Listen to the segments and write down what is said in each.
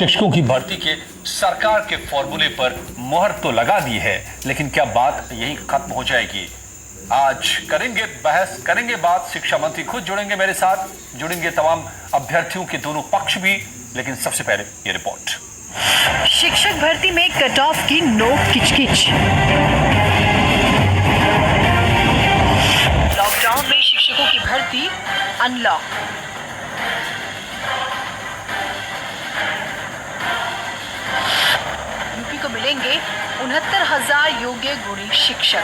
शिक्षकों की भर्ती के सरकार के फॉर्मूले पर मोहर तो लगा दी है, लेकिन क्या बात यही खत्म हो जाएगी? आज करेंगे बहस, करेंगे बात। शिक्षा मंत्री खुद जुड़ेंगे मेरे साथ, जुड़ेंगे तमाम अभ्यर्थियों के दोनों पक्ष भी। लेकिन सबसे पहले ये रिपोर्ट। शिक्षक भर्ती में कट ऑफ की नोक किचकिच। लॉकडाउन में शिक्षकों की भर्ती अनलॉक। यूपी को मिलेंगे 69,000 योग्य गुणी शिक्षक।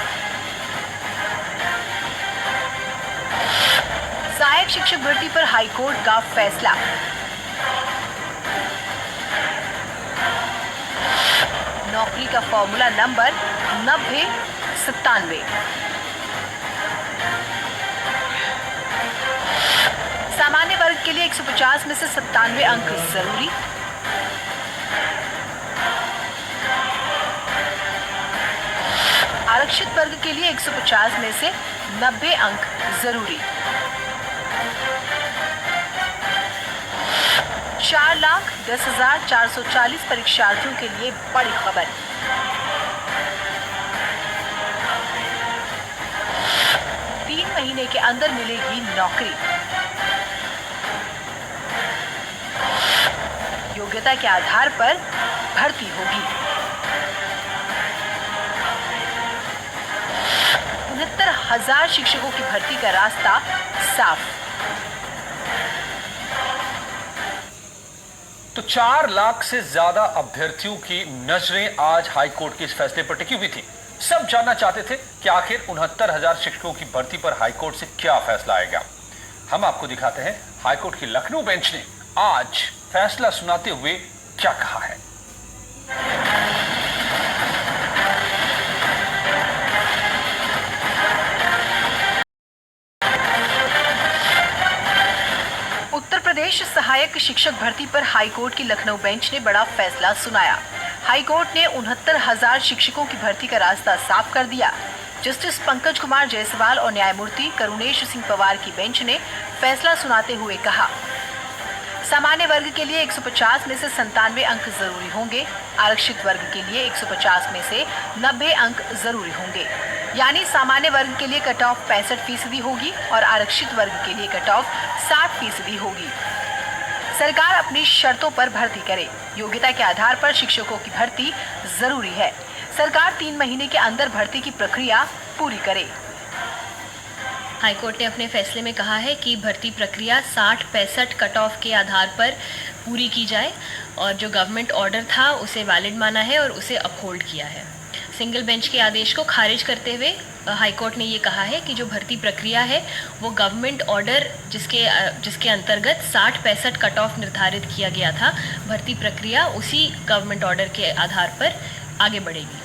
सहायक शिक्षक भर्ती पर हाईकोर्ट का फैसला। नौकरी का फॉर्मूला नंबर 9097। सामान्य वर्ग के लिए 150 में से 97 अंक जरूरी। आरक्षित वर्ग के लिए 150 में से 90 अंक जरूरी। 4,10,440 परीक्षार्थियों के लिए बड़ी खबर। तीन महीने के अंदर मिलेगी नौकरी। योग्यता के आधार पर भर्ती होगी। 69,000 शिक्षकों की भर्ती का रास्ता साफ। तो 4 लाख से ज्यादा अभ्यर्थियों की नजरें आज हाईकोर्ट के इस फैसले पर टिकी हुई थी। सब जानना चाहते थे कि आखिर 69,000 शिक्षकों की भर्ती पर हाईकोर्ट से क्या फैसला आएगा। हम आपको दिखाते हैं हाईकोर्ट की लखनऊ बेंच ने आज फैसला सुनाते हुए क्या कहा है। उत्तर प्रदेश सहायक शिक्षक भर्ती पर हाईकोर्ट की लखनऊ बेंच ने बड़ा फैसला सुनाया। हाईकोर्ट ने 69,000 शिक्षकों की भर्ती का रास्ता साफ कर दिया। जस्टिस पंकज कुमार जायसवाल और न्यायमूर्ति करुणेश सिंह पवार की बेंच ने फैसला सुनाते हुए कहा, सामान्य वर्ग के लिए 150 में से 97 अंक जरूरी होंगे। आरक्षित वर्ग के लिए 150 में से 90 अंक जरूरी होंगे। यानी सामान्य वर्ग के लिए कट ऑफ 65% होगी और आरक्षित वर्ग के लिए कट ऑफ 60% होगी। सरकार अपनी शर्तों पर भर्ती करे। योग्यता के आधार पर शिक्षकों की भर्ती जरूरी है। सरकार 3 महीने के अंदर भर्ती की प्रक्रिया पूरी करे। हाईकोर्ट ने अपने फैसले में कहा है कि भर्ती प्रक्रिया 60-65 कट ऑफ के आधार पर पूरी की जाए और जो गवर्नमेंट ऑर्डर था उसे वैलिड माना है और उसे अपहोल्ड किया है। सिंगल बेंच के आदेश को खारिज करते हुए हाईकोर्ट ने ये कहा है कि जो भर्ती प्रक्रिया है वो गवर्नमेंट ऑर्डर जिसके अंतर्गत 60-65 कट ऑफ निर्धारित किया गया था, भर्ती प्रक्रिया उसी गवर्नमेंट ऑर्डर के आधार पर आगे बढ़ेगी।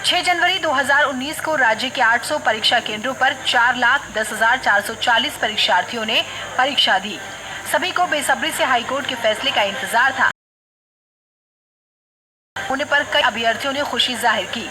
6 जनवरी 2019 को राज्य के 800 परीक्षा केंद्रों पर 4,10,440 परीक्षार्थियों ने परीक्षा दी। सभी को बेसब्री से हाईकोर्ट के फैसले का इंतजार था। होने पर कई अभ्यर्थियों ने खुशी जाहिर की।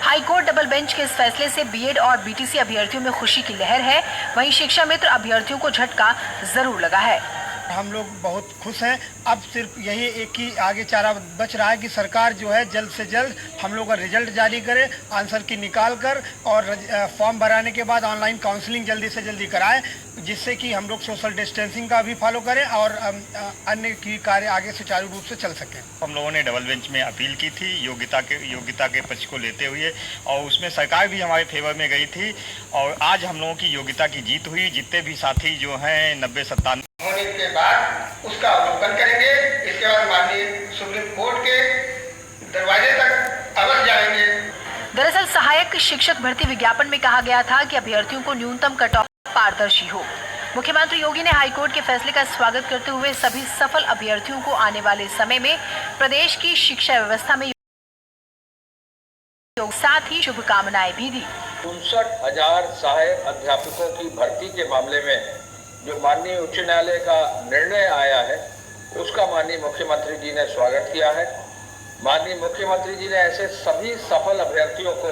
हाईकोर्ट डबल बेंच के इस फैसले से बीएड और बीटीसी अभ्यर्थियों में खुशी की लहर है। वहीं शिक्षा मित्र अभ्यर्थियों को झटका जरूर लगा है। हम लोग बहुत खुश हैं। अब सिर्फ यही एक ही आगे चारा बच रहा है कि सरकार जो है जल्द से जल्द हम लोग का रिजल्ट जारी करे, आंसर की निकाल कर और फॉर्म भराने के बाद ऑनलाइन काउंसलिंग जल्दी से जल्दी कराएं, जिससे कि हम लोग सोशल डिस्टेंसिंग का भी फॉलो करें और अन्य की कार्य आगे सुचारू रूप से चल सकें। हम लोगों ने डबल बेंच में अपील की थी योग्यता के पक्ष को लेते हुए, और उसमें सरकार भी हमारे फेवर में गई थी और आज हम लोगों की योग्यता की जीत हुई। जितने भी साथी जो हैं 90-97 होने के बाद उसका अवलोकन करेंगे। इसके बाद माननीय सुप्रीम कोर्ट के दरवाजे तक अवश्य जाएंगे। दरअसल सहायक शिक्षक भर्ती विज्ञापन में कहा गया था कि अभ्यर्थियों को न्यूनतम कट ऑफ पारदर्शी हो। मुख्यमंत्री योगी ने हाईकोर्ट के फैसले का स्वागत करते हुए सभी सफल अभ्यर्थियों को आने वाले समय में प्रदेश की शिक्षा व्यवस्था में साथ ही शुभकामनाएं भी दी। 59,000 सहायक अध्यापकों की भर्ती के मामले में जो माननीय उच्च न्यायालय का निर्णय आया है उसका माननीय मुख्यमंत्री जी ने स्वागत किया है। माननीय मुख्यमंत्री जी ने ऐसे सभी सफल अभ्यर्थियों को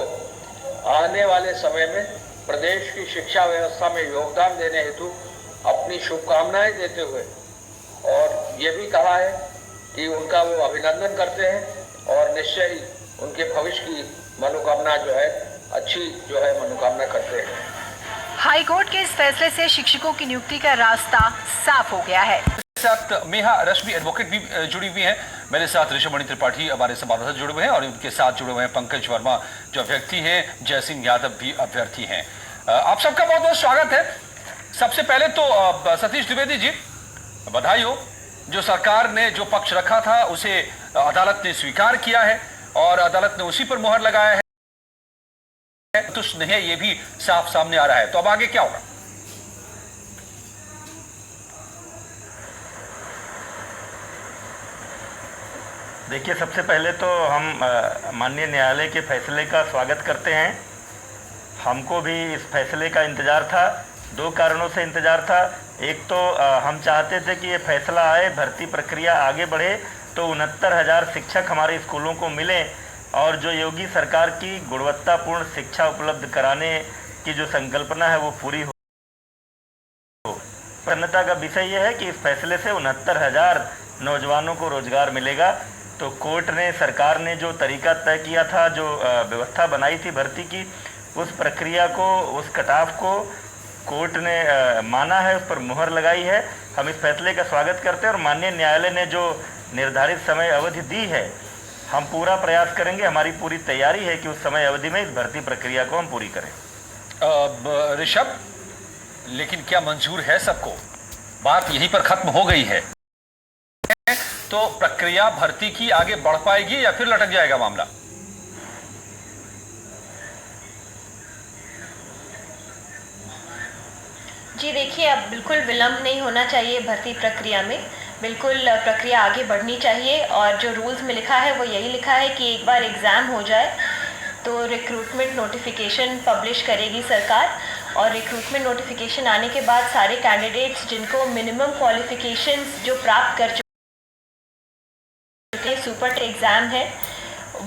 आने वाले समय में प्रदेश की शिक्षा व्यवस्था में योगदान देने हेतु अपनी शुभकामनाएं देते हुए और ये भी कहा है कि उनका वो अभिनंदन करते हैं और निश्चय ही उनके भविष्य की मनोकामना जो है अच्छी जो है मनोकामना करते हैं। हाई कोर्ट के इस फैसले से शिक्षकों की नियुक्ति का रास्ता साफ हो गया है। साथ मेहा रश्मि एडवोकेट भी जुड़ी हुई हैं। मेरे साथ ऋषभमणि त्रिपाठी हमारे संवाददाता जुड़े हुए हैं और उनके साथ जुड़े हुए हैं पंकज वर्मा जो अभ्यर्थी हैं, जयसिंह यादव भी अभ्यर्थी हैं। आप सबका बहुत बहुत स्वागत है। सबसे पहले तो सतीश द्विवेदी जी, बधाई हो। जो सरकार ने जो पक्ष रखा था उसे अदालत ने स्वीकार किया है और अदालत ने उसी पर मुहर लगाया है, तुष्ट नहीं है, ये भी साफ सामने आ रहा है। तो अब आगे क्या होगा? देखिए, सबसे पहले तो हम माननीय न्यायालय के फैसले का स्वागत करते हैं। हमको भी इस फैसले का इंतज़ार था, दो कारणों से इंतज़ार था। एक तो हम चाहते थे कि ये फैसला आए, भर्ती प्रक्रिया आगे बढ़े तो 69,000 शिक्षक हमारे स्कूलों को मिलें और जो योगी सरकार की गुणवत्तापूर्ण शिक्षा उपलब्ध कराने की जो संकल्पना है वो पूरी हो। प्रसन्नता का विषय यह है कि इस फैसले से 69,000 नौजवानों को रोजगार मिलेगा। तो कोर्ट ने, सरकार ने जो तरीका तय किया था, जो व्यवस्था बनाई थी भर्ती की, उस प्रक्रिया को, उस कटाव को कोर्ट ने माना है, उस पर मुहर लगाई है। हम इस फैसले का स्वागत करते हैं और माननीय न्यायालय ने जो निर्धारित समय अवधि दी है, हम पूरा प्रयास करेंगे, हमारी पूरी तैयारी है कि उस समय अवधि में इस भर्ती प्रक्रिया को हम पूरी करें। ऋषभ, लेकिन क्या मंजूर है सबको? बात यहीं पर खत्म हो गई है तो प्रक्रिया भर्ती की आगे बढ़ पाएगी या फिर लटक जाएगा मामला? जी देखिए, अब बिल्कुल विलंब नहीं होना चाहिए भर्ती प्रक्रिया में, बिल्कुल प्रक्रिया आगे बढ़नी चाहिए। और जो रूल्स में लिखा है वो यही लिखा है कि एक बार एग्ज़ाम हो जाए तो रिक्रूटमेंट नोटिफिकेशन पब्लिश करेगी सरकार और रिक्रूटमेंट नोटिफिकेशन आने के बाद सारे कैंडिडेट्स जिनको मिनिमम क्वालिफिकेशंस जो प्राप्त कर चुके सुपर टेट एग्ज़ाम है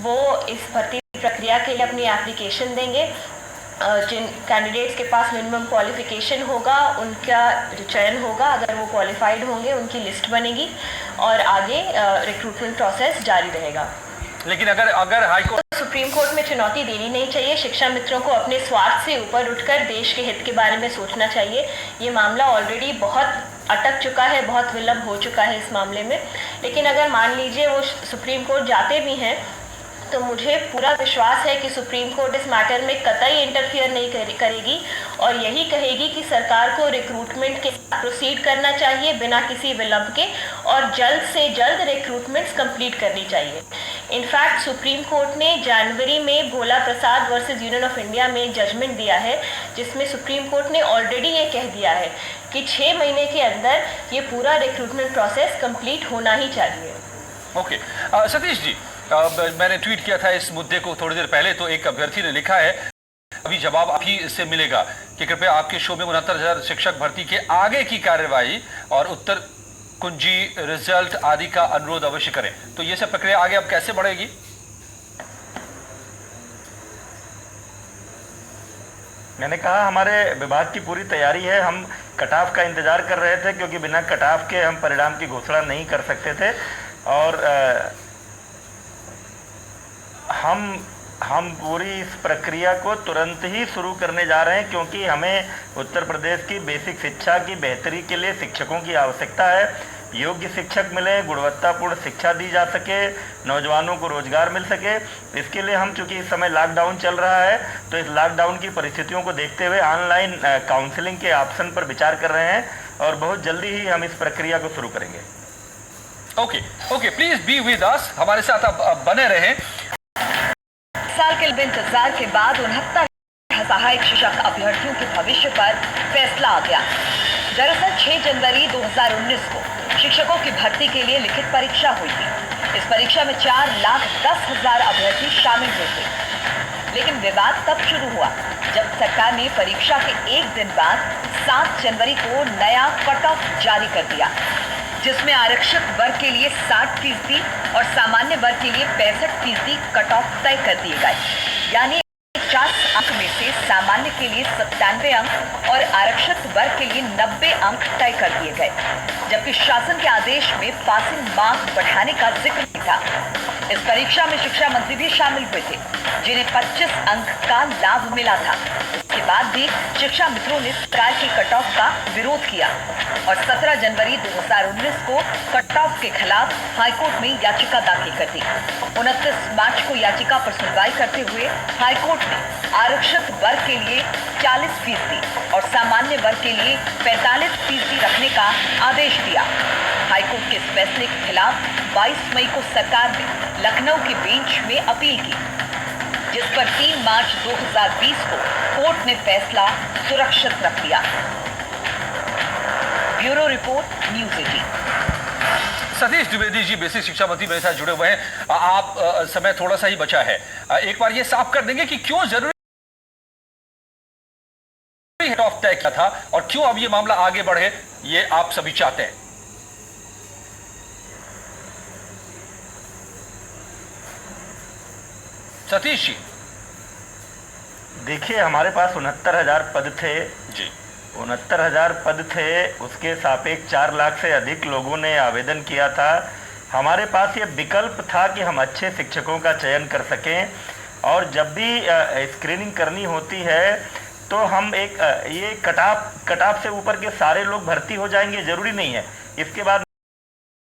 वो इस भर्ती प्रक्रिया के लिए अपनी एप्लीकेशन देंगे। जिन कैंडिडेट्स के पास मिनिमम क्वालिफिकेशन होगा उनका चयन होगा, अगर वो क्वालिफाइड होंगे उनकी लिस्ट बनेगी और आगे रिक्रूटमेंट प्रोसेस जारी रहेगा। लेकिन अगर हाईकोर्ट सुप्रीम कोर्ट में चुनौती देनी नहीं चाहिए। शिक्षा मित्रों को अपने स्वार्थ से ऊपर उठकर देश के हित के बारे में सोचना चाहिए। ये मामला ऑलरेडी बहुत अटक चुका है, बहुत विलंब हो चुका है इस मामले में। लेकिन अगर मान लीजिए वो सुप्रीम कोर्ट जाते भी हैं तो मुझे पूरा विश्वास है कि सुप्रीम कोर्ट इस मैटर में कतई इंटरफियर नहीं करेगी और यही कहेगी कि सरकार को रिक्रूटमेंट के साथ प्रोसीड करना चाहिए बिना किसी विलंब के और जल्द से जल्द रिक्रूटमेंट्स कंप्लीट करनी चाहिए। इनफैक्ट सुप्रीम कोर्ट ने जनवरी में भोला प्रसाद वर्सेस यूनियन ऑफ इंडिया में जजमेंट दिया है जिसमें सुप्रीम कोर्ट ने ऑलरेडी ये कह दिया है कि 6 महीने के अंदर ये पूरा रिक्रूटमेंट प्रोसेस कंप्लीट होना ही चाहिए। ओके, सतीश जी, मैंने ट्वीट किया था इस मुद्दे को थोड़ी देर पहले, तो एक अभ्यर्थी ने लिखा है, अभी जवाब आप ही से मिलेगा कि कृपया आपके शो में 69,000 शिक्षक भर्ती के आगे की कार्यवाही और उत्तर कुंजी रिजल्ट आदि का अनुरोध अवश्य करें। तो ये सब प्रक्रिया आगे अब कैसे बढ़ेगी? मैंने कहा हमारे विभाग की पूरी तैयारी है। हम कटाव का इंतजार कर रहे थे क्योंकि बिना कटाव के हम परिणाम की घोषणा नहीं कर सकते थे और हम पूरी इस प्रक्रिया को तुरंत ही शुरू करने जा रहे हैं क्योंकि हमें उत्तर प्रदेश की बेसिक शिक्षा की बेहतरी के लिए शिक्षकों की आवश्यकता है। योग्य शिक्षक मिले, गुणवत्तापूर्ण शिक्षा दी जा सके, नौजवानों को रोजगार मिल सके। इसके लिए हम, चूँकि इस समय लॉकडाउन चल रहा है, तो इस लॉकडाउन की परिस्थितियों को देखते हुए ऑनलाइन काउंसलिंग के ऑप्शन पर विचार कर रहे हैं और बहुत जल्दी ही हम इस प्रक्रिया को शुरू करेंगे। Okay, please be with us, हमारे साथ आप बने रहें। साल के इंतजार के बाद 69 सहायक शिक्षक अभ्यर्थियों के भविष्य पर फैसला आ गया। दरअसल 6 जनवरी 2019 को शिक्षकों की भर्ती के लिए लिखित परीक्षा हुई थी। इस परीक्षा में 4,10,000 अभ्यर्थी शामिल हुए थे। लेकिन विवाद तब शुरू हुआ जब सरकार ने परीक्षा के एक दिन बाद 7 जनवरी को नया कट ऑफ जारी कर दिया, जिसमें आरक्षक वर्ग के लिए 60% और सामान्य वर्ग के लिए 65% कट ऑफ तय कर दिए गए। यानी 50 अंक में से सामान्य के लिए 97 अंक और आरक्षित वर्ग के लिए 90 अंक तय कर दिए गए, जबकि शासन के आदेश में पासिंग मार्क बढ़ाने का जिक्र नहीं था। इस परीक्षा में शिक्षा मंत्री भी शामिल हुए थे, जिन्हें 25 अंक का लाभ मिला था। इसके बाद भी शिक्षा मित्रों ने सरकार के कट ऑफ का विरोध किया और 17 जनवरी 2019 को कट ऑफ के खिलाफ हाईकोर्ट में याचिका दाखिल कर दी। 29 मार्च को याचिका पर सुनवाई करते हुए हाईकोर्ट ने आरक्षित वर्ग के लिए 40% और सामान्य वर्ग के लिए 45% रखने का आदेश दिया। हाईकोर्ट के इस फैसले के खिलाफ 22 मई को सरकार ने लखनऊ की बेंच में अपील की, जिस पर 3 मार्च 2020 को कोर्ट ने फैसला सुरक्षित रख दिया। Bureau report, news 18। Satish Dwivedi ji basic शिक्षा मंत्री मेरे साथ जुड़े हुए हैं। आप समय थोड़ा सा ही बचा है, एक बार ये साफ कर देंगे कि क्यों जरूरी कट ऑफ तय किया था और क्यों अब ये मामला आगे बढ़े, ये आप सभी चाहते हैं। सतीश जी, देखिए, हमारे पास 69,000 पद थे जी। 69,000 पद थे, उसके सापेक्ष 4 लाख से अधिक लोगों ने आवेदन किया था। हमारे पास ये विकल्प था कि हम अच्छे शिक्षकों का चयन कर सकें और जब भी स्क्रीनिंग करनी होती है तो हम ये कटाप से ऊपर के सारे लोग भर्ती हो जाएंगे, जरूरी नहीं है। इसके बाद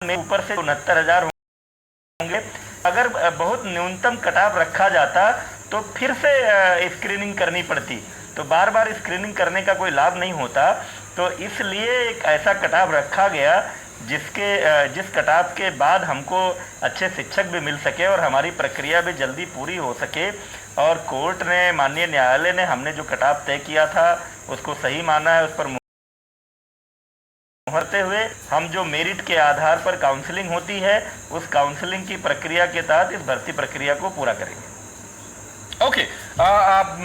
में ऊपर से 69,000 होंगे। अगर बहुत न्यूनतम कटाप रखा जाता तो फिर से स्क्रीनिंग करनी पड़ती, तो बार बार स्क्रीनिंग करने का कोई लाभ नहीं होता। तो इसलिए एक ऐसा कटाप रखा गया जिस कटाप के बाद हमको अच्छे शिक्षक भी मिल सके और हमारी प्रक्रिया भी जल्दी पूरी हो सके। और कोर्ट ने, माननीय न्यायालय ने, हमने जो कटाप तय किया था उसको सही माना है। उस पर मुहरते हुए हम जो मेरिट के आधार पर काउंसलिंग होती है, उस काउंसलिंग की प्रक्रिया के तहत इस भर्ती प्रक्रिया को पूरा करेंगे। ओके, आप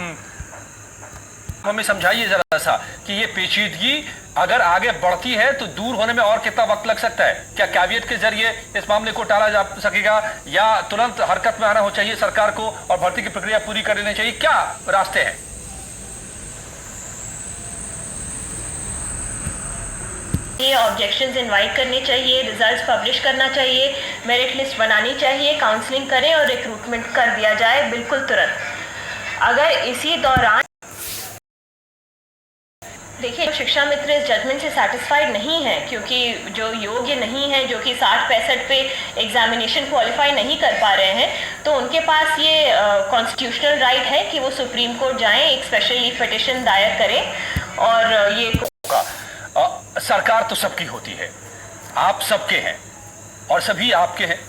हमें समझाइए जरा सा कि ये पेचीदगी अगर आगे बढ़ती है तो दूर होने में और कितना वक्त लग सकता है? क्या कैविएट के जरिए इस मामले को टाला जा सकेगा या तुरंत हरकत में आना हो चाहिए सरकार को और भर्ती की प्रक्रिया पूरी कर लेनी चाहिए? क्या रास्ते हैं? ये ऑब्जेक्शंस इनवाइट करने चाहिए, रिजल्ट्स पब्लिश करना चाहिए, मेरिट लिस्ट बनानी चाहिए, काउंसलिंग करें और रिक्रूटमेंट कर दिया जाए बिल्कुल तुरंत। अगर इसी दौरान देखिए, शिक्षा मित्र इस जजमेंट से सेटिस्फाइड नहीं है, क्योंकि जो योग्य नहीं है, जो कि 60-65 पे एग्जामिनेशन क्वालिफाई नहीं कर पा रहे हैं, तो उनके पास ये कॉन्स्टिट्यूशनल राइट है कि वो सुप्रीम कोर्ट जाएं, एक स्पेशल लीव पिटिशन दायर करें। और ये सरकार तो सबकी होती है, आप सबके हैं और सभी आपके हैं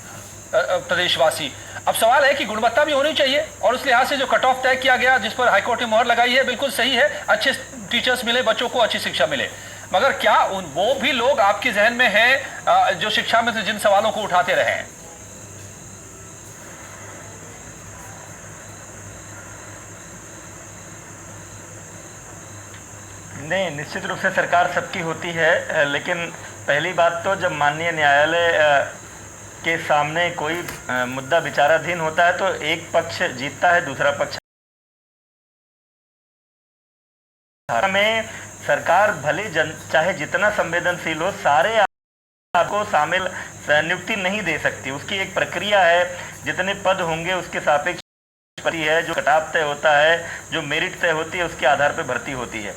प्रदेशवासी। अब सवाल है कि गुणवत्ता भी होनी चाहिए और उस लिहाज से जो कट ऑफ तय किया गया, जिस पर हाईकोर्ट ने मोहर लगाई है, बिल्कुल सही है। अच्छे टीचर्स मिले, बच्चों को अच्छी शिक्षा मिले, मगर क्या वो भी लोग आपके जहन में हैं जो शिक्षा में जिन सवालों को उठाते रहे हैं? नहीं, निश्चित रूप से सरकार सबकी होती है, लेकिन पहली बात तो जब माननीय न्यायालय के सामने कोई मुद्दा विचाराधीन होता है तो एक पक्ष जीतता है, दूसरा पक्ष में सरकार भले चाहे जितना संवेदनशील हो, सारे आपको शामिल नियुक्ति नहीं दे सकती। उसकी एक प्रक्रिया है, जितने पद होंगे उसके सापेक्ष है, जो कटाप तय होता है, जो मेरिट तय होती है, उसके आधार पर भर्ती होती है।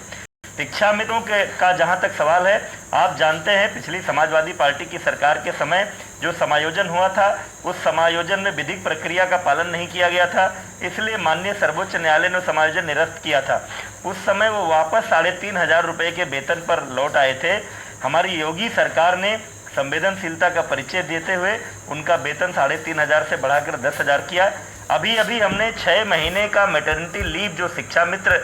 शिक्षा मित्रों का जहां तक सवाल है, आप जानते हैं पिछली समाजवादी पार्टी की सरकार के समय जो समायोजन हुआ था, उस समायोजन में विधिक प्रक्रिया का पालन नहीं किया गया था, इसलिए माननीय सर्वोच्च न्यायालय ने समायोजन निरस्त किया था। उस समय वो वापस 3,500 रुपये के वेतन पर लौट आए थे। हमारी योगी सरकार ने संवेदनशीलता का परिचय देते हुए उनका वेतन 3,500 से बढ़ाकर 10,000 किया। अभी हमने 6 महीने का मैटरनिटी लीव जो शिक्षा मित्र